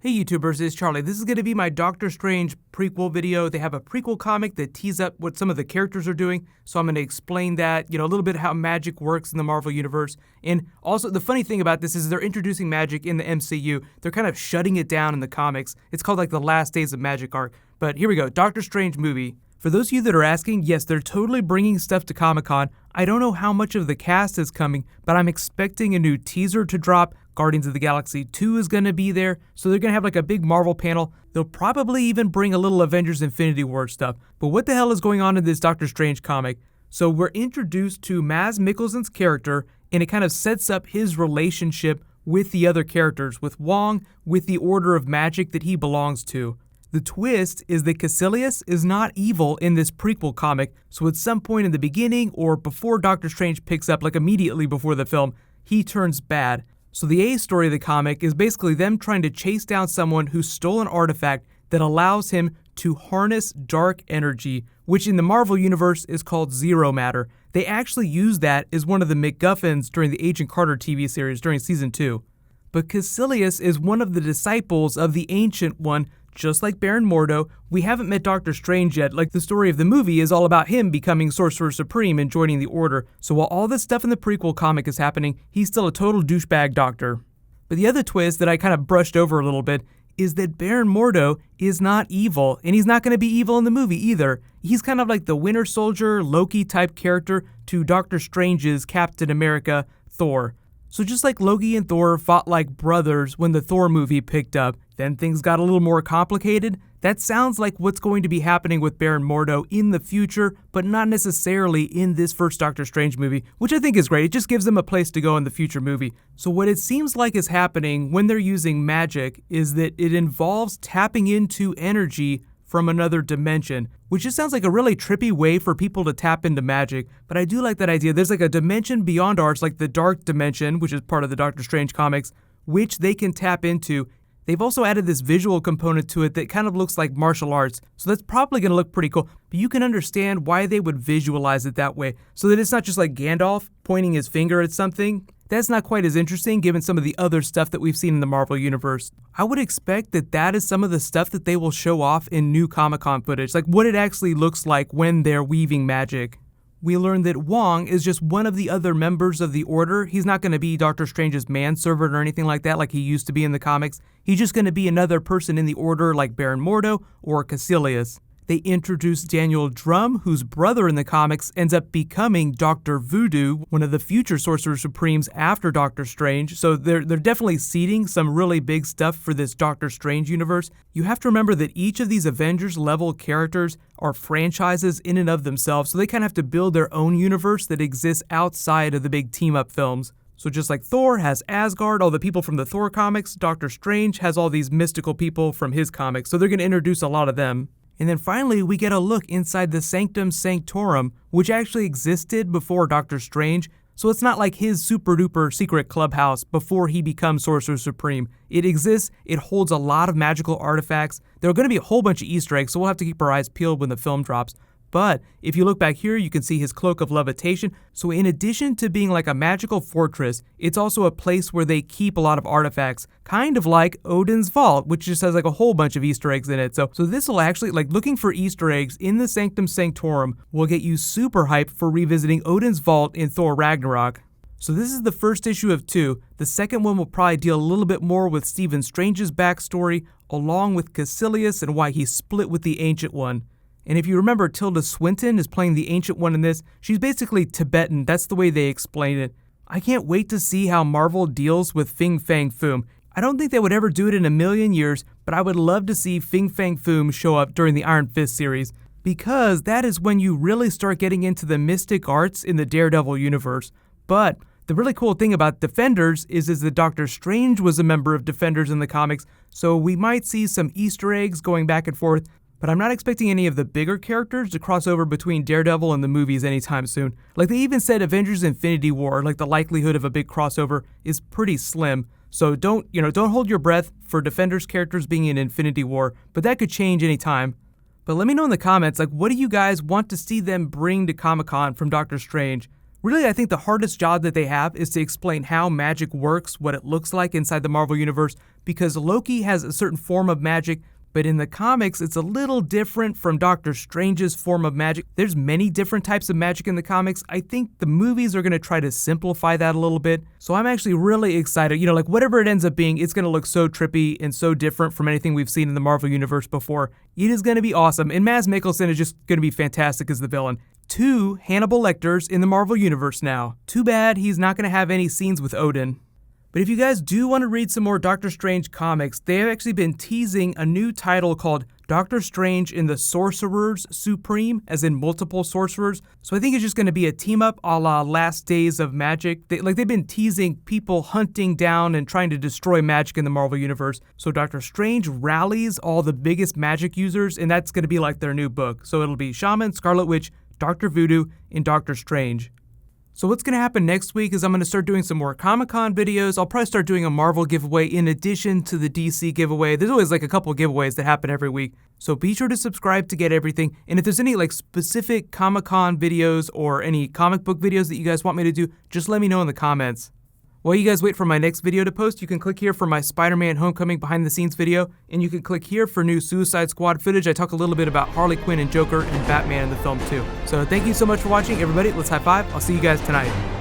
Hey YouTubers, it's Charlie. This is going to be my Doctor Strange prequel video. They have a prequel comic that tees up what some of the characters are doing, so I'm going to explain that, a little bit how magic works in the Marvel Universe. And also, the funny thing about this is they're introducing magic in the MCU. They're kind of shutting it down in the comics. It's called like the Last Days of Magic arc. But here we go, Doctor Strange movie. For those of you that are asking, yes, they're totally bringing stuff to Comic-Con. I don't know how much of the cast is coming, but I'm expecting a new teaser to drop. Guardians of the Galaxy 2 is going to be there, so they're going to have like a big Marvel panel. They'll probably even bring a little Avengers Infinity War stuff. But what the hell is going on in this Doctor Strange comic? So we're introduced to Mads Mikkelsen's character, and it kind of sets up his relationship with the other characters, with Wong, with the Order of Magic that he belongs to. The twist is that Caecilius is not evil in this prequel comic, so at some point in the beginning or before Doctor Strange picks up, like immediately before the film, he turns bad. So the A story of the comic is basically them trying to chase down someone who stole an artifact that allows him to harness dark energy, which in the Marvel Universe is called Zero Matter. They actually use that as one of the MacGuffins during the Agent Carter TV series during Season 2. But Caecilius is one of the disciples of the Ancient One. Just like Baron Mordo, we haven't met Doctor Strange yet. Like, the story of the movie is all about him becoming Sorcerer Supreme and joining the Order. So while all this stuff in the prequel comic is happening, he's still a total douchebag doctor. But the other twist that I kind of brushed over a little bit is that Baron Mordo is not evil, and he's not going to be evil in the movie either. He's kind of like the Winter Soldier, Loki type character to Doctor Strange's Captain America, Thor. So just like Loki and Thor fought like brothers when the Thor movie picked up, then things got a little more complicated. That sounds like what's going to be happening with Baron Mordo in the future, but not necessarily in this first Doctor Strange movie, which I think is great. It just gives them a place to go in the future movie. So what it seems like is happening when they're using magic is that it involves tapping into energy from another dimension, which just sounds like a really trippy way for people to tap into magic, but I do like that idea. There's like a dimension beyond ours, like the dark dimension, which is part of the Doctor Strange comics, which they can tap into. They've also added this visual component to it that kind of looks like martial arts, so that's probably going to look pretty cool, but you can understand why they would visualize it that way, so that it's not just like Gandalf pointing his finger at something. That's not quite as interesting given some of the other stuff that we've seen in the Marvel Universe. I would expect that that is some of the stuff that they will show off in new Comic-Con footage, like what it actually looks like when they're weaving magic. We learn that Wong is just one of the other members of the Order. He's not going to be Doctor Strange's manservant or anything like that like he used to be in the comics. He's just going to be another person in the Order like Baron Mordo or Caecilius. They introduce Daniel Drum, whose brother in the comics ends up becoming Dr. Voodoo, one of the future Sorcerer Supremes after Doctor Strange, so they're definitely seeding some really big stuff for this Doctor Strange universe. You have to remember that each of these Avengers-level characters are franchises in and of themselves, so they kind of have to build their own universe that exists outside of the big team-up films. So just like Thor has Asgard, all the people from the Thor comics, Doctor Strange has all these mystical people from his comics, so they're going to introduce a lot of them. And then finally, we get a look inside the Sanctum Sanctorum, which actually existed before Doctor Strange, so it's not like his super-duper secret clubhouse before he becomes Sorcerer Supreme. It exists, it holds a lot of magical artifacts. There are going to be a whole bunch of Easter eggs, so we'll have to keep our eyes peeled when the film drops. But if you look back here, you can see his cloak of levitation. So in addition to being like a magical fortress, it's also a place where they keep a lot of artifacts, kind of like Odin's Vault, which just has like a whole bunch of Easter eggs in it. So this will actually, like, looking for Easter eggs in the Sanctum Sanctorum will get you super hyped for revisiting Odin's Vault in Thor Ragnarok. So this is the first issue of 2. The second one will probably deal a little bit more with Stephen Strange's backstory, along with Caecilius and why he split with the Ancient One. And if you remember, Tilda Swinton is playing the Ancient One in this. She's basically Tibetan. That's the way they explain it. I can't wait to see how Marvel deals with Fin Fang Foom. I don't think they would ever do it in a million years, but I would love to see Fin Fang Foom show up during the Iron Fist series, because that is when you really start getting into the mystic arts in the Daredevil universe. But the really cool thing about Defenders is that Doctor Strange was a member of Defenders in the comics, so we might see some Easter eggs going back and forth. But I'm not expecting any of the bigger characters to cross over between Daredevil and the movies anytime soon. Like, they even said Avengers Infinity War, like the likelihood of a big crossover is pretty slim. So don't hold your breath for Defenders characters being in Infinity War, but that could change anytime. But let me know in the comments, like, what do you guys want to see them bring to Comic-Con from Doctor Strange? Really, I think the hardest job that they have is to explain how magic works, what it looks like inside the Marvel Universe, because Loki has a certain form of magic, but in the comics, it's a little different from Doctor Strange's form of magic. There's many different types of magic in the comics. I think the movies are going to try to simplify that a little bit. So I'm actually really excited. Like whatever it ends up being, it's going to look so trippy and so different from anything we've seen in the Marvel Universe before. It is going to be awesome. And Mads Mikkelsen is just going to be fantastic as the villain. 2 Hannibal Lecters in the Marvel Universe now. Too bad he's not going to have any scenes with Odin. But if you guys do want to read some more Doctor Strange comics, they have actually been teasing a new title called Doctor Strange in the Sorcerers Supreme, as in multiple sorcerers. So I think it's just going to be a team-up a la Last Days of Magic. They've been teasing people hunting down and trying to destroy magic in the Marvel Universe. So Doctor Strange rallies all the biggest magic users, and that's going to be like their new book. So it'll be Shaman, Scarlet Witch, Dr. Voodoo, and Doctor Strange. So what's going to happen next week is I'm going to start doing some more Comic-Con videos. I'll probably start doing a Marvel giveaway in addition to the DC giveaway. There's always like a couple giveaways that happen every week. So be sure to subscribe to get everything. And if there's any like specific Comic-Con videos or any comic book videos that you guys want me to do, just let me know in the comments. While you guys wait for my next video to post, you can click here for my Spider-Man Homecoming behind the scenes video, and you can click here for new Suicide Squad footage. I talk a little bit about Harley Quinn and Joker and Batman in the film too. So thank you so much for watching, everybody. Let's high five. I'll see you guys tonight.